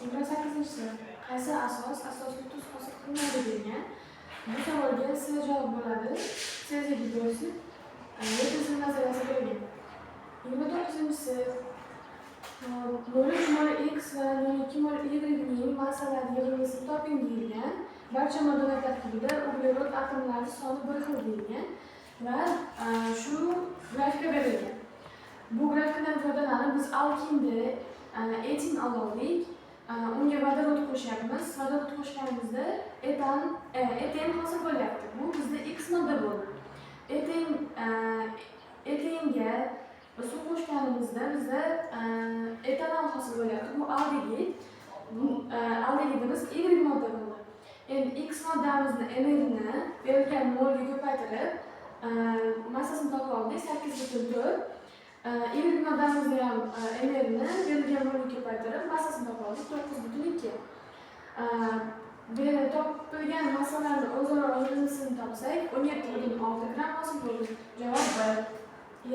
28-si. Qaysi asosli tuz hosil qilinadi degan. Bu savolga C javob bo'ladi. Sizga bersin. Yettisi masalasi bo'lgan. 29-si. 0 mol x va 0,2 mol y ning massalari yig'indisini toping deyilgan. Barcha moddalar tarkibida uglerod atomlari soni 1 xil deyilgan va shu grafika berilgan. Bu grafikadan foydalanib biz alkinda etin oldik. Unga vodorod qo'shyapmiz. Vodorod qo'shganimizda eten hosil bo'lyapti. Bu bizda X modda bo'ldi. Etenga suv qo'shganimizda bizda etanol hosil bo'lyapti. Bu aldegidimiz Y modda bo'ldi. Endi X moddamizni energiyani berilgan molga ko'paytirib, massasini topib oldik 8,4. Y moddamizni ham energiyani berilgan molga ko'paytirib, massasini topib oldik 9,2. Topilgan massalarni o'zaro yig'indisini topsak 17,6 gram hosil bo'ldi. Javob B.